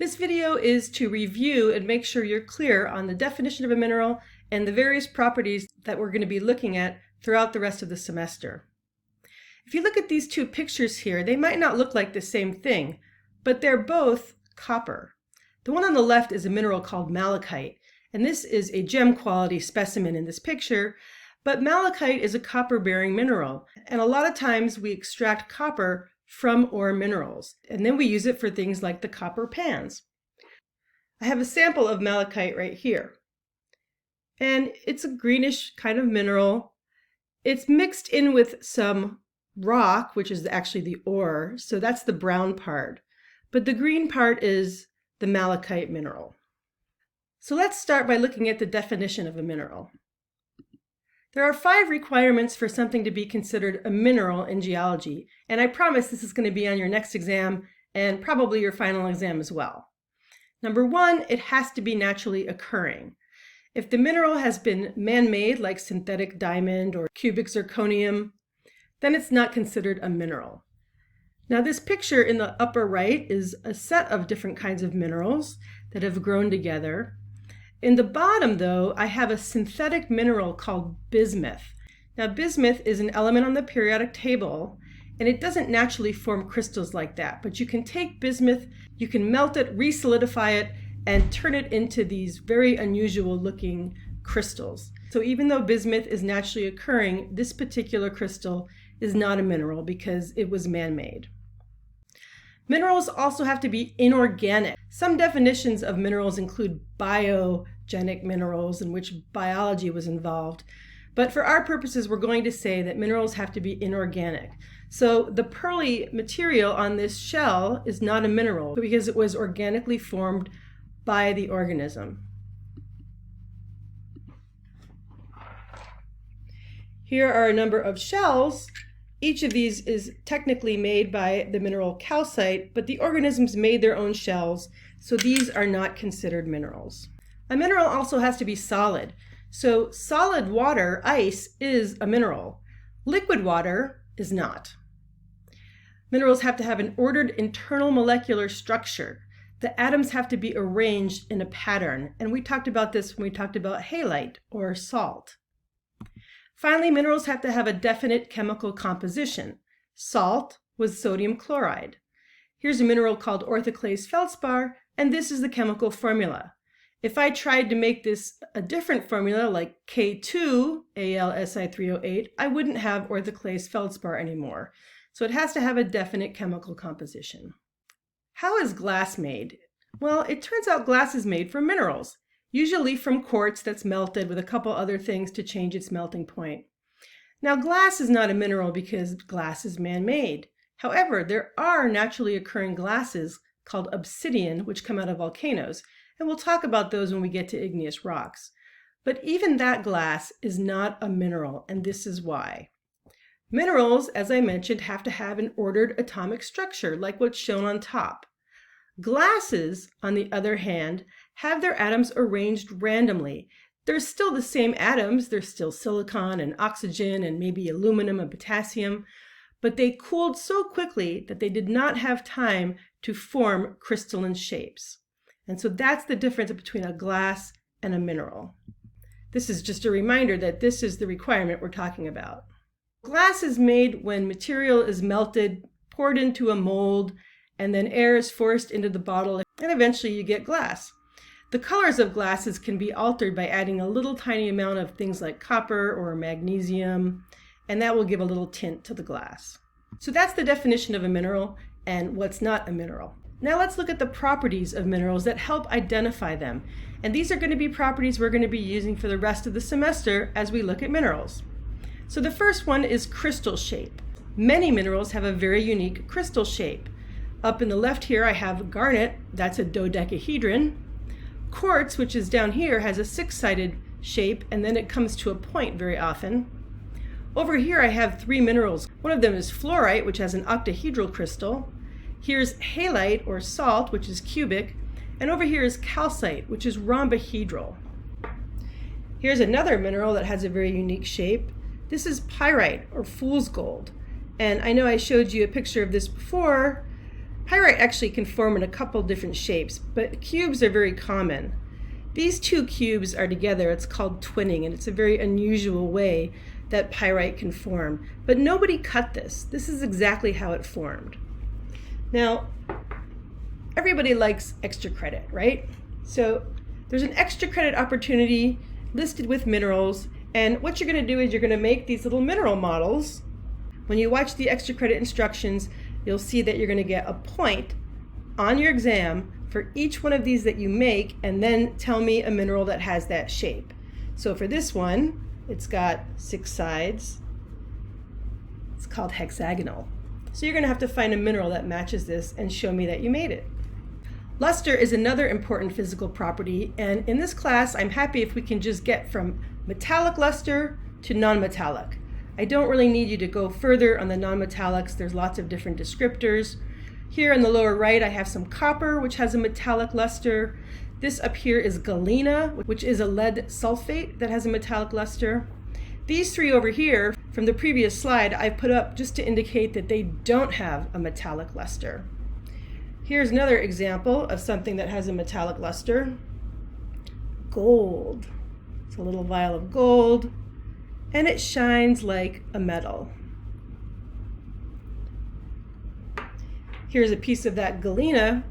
This video is to review and make sure you're clear on the definition of a mineral and the various properties that we're going to be looking at throughout the rest of the semester. If you look at these two pictures here, they might not look like the same thing, but they're both copper. The one on the left is a mineral called malachite, and this is a gem quality specimen in this picture, but malachite is a copper-bearing mineral, and a lot of times we extract copper from ore minerals, and then we use it for things like the copper pans. I have a sample of malachite right here, and it's a greenish kind of mineral. It's mixed in with some rock, which is actually the ore, so that's the brown part, but the green part is the malachite mineral. So let's start by looking at the definition of a mineral. There are 5 requirements for something to be considered a mineral in geology, and I promise this is going to be on your next exam and probably your final exam as well. Number 1, it has to be naturally occurring. If the mineral has been man-made, like synthetic diamond or cubic zirconium, then it's not considered a mineral. Now this picture in the upper right is a set of different kinds of minerals that have grown together. In the bottom, though, I have a synthetic mineral called bismuth. Now, bismuth is an element on the periodic table, and it doesn't naturally form crystals like that. But you can take bismuth, you can melt it, re-solidify it, and turn it into these very unusual looking crystals. So even though bismuth is naturally occurring, this particular crystal is not a mineral because it was man-made. Minerals also have to be inorganic. Some definitions of minerals include biogenic minerals in which biology was involved. But for our purposes, we're going to say that minerals have to be inorganic. So the pearly material on this shell is not a mineral because it was organically formed by the organism. Here are a number of shells. Each of these is technically made by the mineral calcite, but the organisms made their own shells, so these are not considered minerals. A mineral also has to be solid. So solid water, ice, is a mineral. Liquid water is not. Minerals have to have an ordered internal molecular structure. The atoms have to be arranged in a pattern, and we talked about this when we talked about halite or salt. Finally, minerals have to have a definite chemical composition. Salt was sodium chloride. Here's a mineral called orthoclase feldspar, and this is the chemical formula. If I tried to make this a different formula like K2AlSi3O8, I wouldn't have orthoclase feldspar anymore. So it has to have a definite chemical composition. How is glass made? Well, it turns out glass is made from minerals, usually from quartz that's melted with a couple other things to change its melting point. Now, glass is not a mineral because glass is man-made. However, there are naturally occurring glasses called obsidian, which come out of volcanoes, and we'll talk about those when we get to igneous rocks. But even that glass is not a mineral, and this is why. Minerals, as I mentioned, have to have an ordered atomic structure, like what's shown on top. Glasses, on the other hand, have their atoms arranged randomly. They're still the same atoms, they're still silicon and oxygen and maybe aluminum and potassium, but they cooled so quickly that they did not have time to form crystalline shapes. And so that's the difference between a glass and a mineral. This is just a reminder that this is the requirement we're talking about. Glass is made when material is melted, poured into a mold, and then air is forced into the bottle, and eventually you get glass. The colors of glasses can be altered by adding a little tiny amount of things like copper or magnesium, and that will give a little tint to the glass. So that's the definition of a mineral and what's not a mineral. Now let's look at the properties of minerals that help identify them. And these are going to be properties we're going to be using for the rest of the semester as we look at minerals. So the first one is crystal shape. Many minerals have a very unique crystal shape. Up in the left here, I have garnet, that's a dodecahedron. Quartz, which is down here, has a 6-sided shape, and then it comes to a point very often. Over here, I have 3 minerals. One of them is fluorite, which has an octahedral crystal. Here's halite, or salt, which is cubic. And over here is calcite, which is rhombohedral. Here's another mineral that has a very unique shape. This is pyrite, or fool's gold. And I know I showed you a picture of this before. Pyrite actually can form in a couple different shapes, but cubes are very common. These two cubes are together. It's called twinning, and it's a very unusual way that pyrite can form. But nobody cut this. This is exactly how it formed. Now, everybody likes extra credit, right? So there's an extra credit opportunity listed with minerals, and what you're going to do is you're going to make these little mineral models. When you watch the extra credit instructions, you'll see that you're going to get a point on your exam for each one of these that you make, and then tell me a mineral that has that shape. So for this one, it's got 6 sides. It's called hexagonal. So you're going to have to find a mineral that matches this and show me that you made it. Luster is another important physical property, and in this class I'm happy if we can just get from metallic luster to non-metallic. I don't really need you to go further on the non-metallics. There's lots of different descriptors. Here in the lower right I have some copper, which has a metallic luster. This up here is galena, which is a lead sulfate that has a metallic luster. These three over here from the previous slide I put up just to indicate that they don't have a metallic luster. Here's another example of something that has a metallic luster. Gold. It's a little vial of gold, and it shines like a metal. Here's a piece of that galena.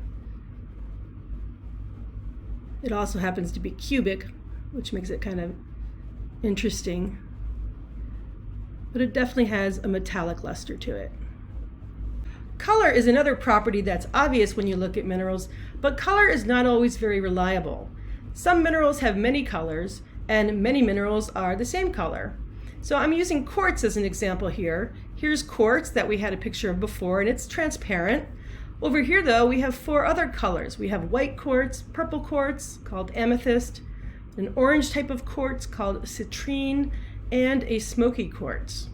It also happens to be cubic, which makes it kind of interesting. But it definitely has a metallic luster to it. Color is another property that's obvious when you look at minerals, but color is not always very reliable. Some minerals have many colors, and many minerals are the same color. So I'm using quartz as an example here. Here's quartz that we had a picture of before, and it's transparent. Over here though, we have 4 other colors. We have white quartz, purple quartz called amethyst, an orange type of quartz called citrine, and a smoky quartz.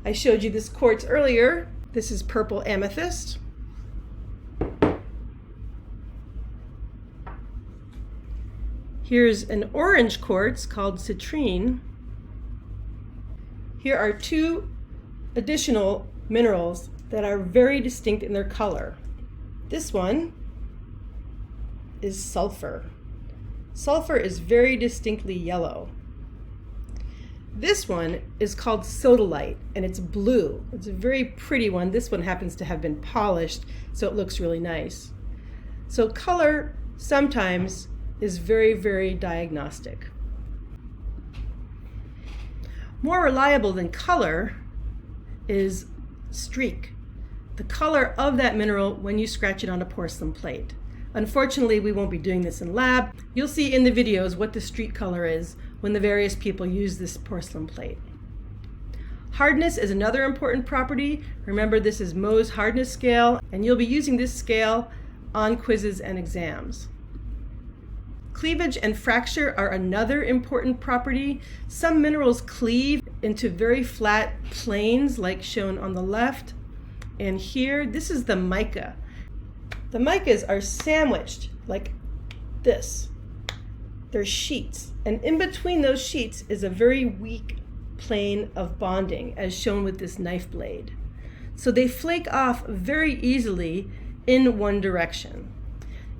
I showed you this quartz earlier. This is purple amethyst. Here's an orange quartz called citrine. Here are 2 additional minerals that are very distinct in their color. This one is sulfur. Sulfur is very distinctly yellow. This one is called sodalite, and it's blue. It's a very pretty one. This one happens to have been polished, so it looks really nice. So color sometimes is very, very diagnostic. More reliable than color is streak, the color of that mineral when you scratch it on a porcelain plate. Unfortunately, we won't be doing this in lab. You'll see in the videos what the streak color is when the various people use this porcelain plate. Hardness is another important property. Remember, this is Mohs hardness scale, and you'll be using this scale on quizzes and exams. Cleavage and fracture are another important property. Some minerals cleave into very flat planes like shown on the left. And here, this is the mica. The micas are sandwiched like this. They're sheets. And in between those sheets is a very weak plane of bonding, as shown with this knife blade. So they flake off very easily in one direction.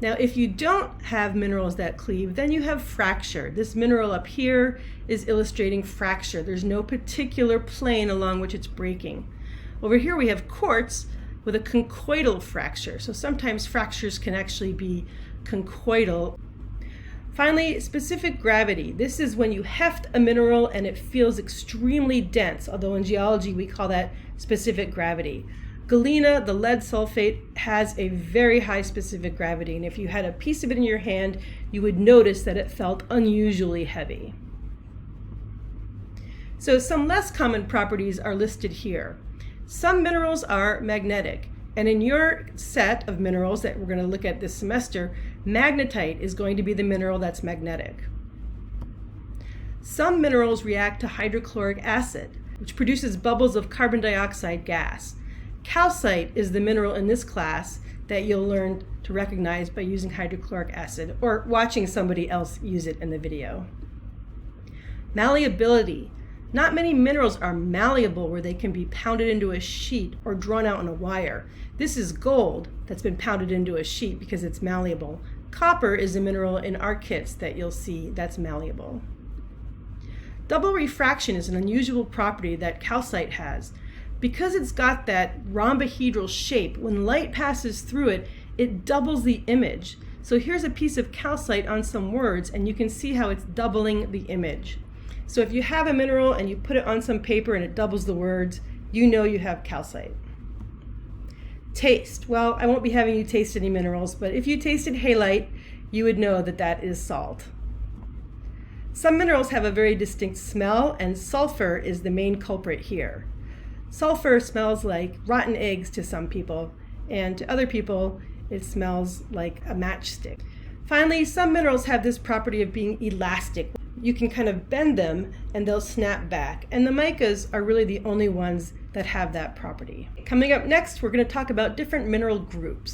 Now, if you don't have minerals that cleave, then you have fracture. This mineral up here is illustrating fracture. There's no particular plane along which it's breaking. Over here we have quartz with a conchoidal fracture. So sometimes fractures can actually be conchoidal. Finally, specific gravity. This is when you heft a mineral and it feels extremely dense, although in geology we call that specific gravity. Galena, the lead sulfate, has a very high specific gravity, and if you had a piece of it in your hand, you would notice that it felt unusually heavy. So some less common properties are listed here. Some minerals are magnetic, and in your set of minerals that we're going to look at this semester, magnetite is going to be the mineral that's magnetic. Some minerals react to hydrochloric acid, which produces bubbles of carbon dioxide gas. Calcite is the mineral in this class that you'll learn to recognize by using hydrochloric acid or watching somebody else use it in the video. Malleability. Not many minerals are malleable where they can be pounded into a sheet or drawn out on a wire. This is gold that's been pounded into a sheet because it's malleable. Copper is a mineral in our kits that you'll see that's malleable. Double refraction is an unusual property that calcite has. Because it's got that rhombohedral shape, when light passes through it, it doubles the image. So here's a piece of calcite on some words, and you can see how it's doubling the image. So if you have a mineral and you put it on some paper and it doubles the words, you know you have calcite. Taste. Well, I won't be having you taste any minerals, but if you tasted halite, you would know that that is salt. Some minerals have a very distinct smell, and sulfur is the main culprit here. Sulfur smells like rotten eggs to some people, and to other people, it smells like a matchstick. Finally, some minerals have this property of being elastic. You can kind of bend them and they'll snap back, and the micas are really the only ones that have that property. Coming up next, we're going to talk about different mineral groups.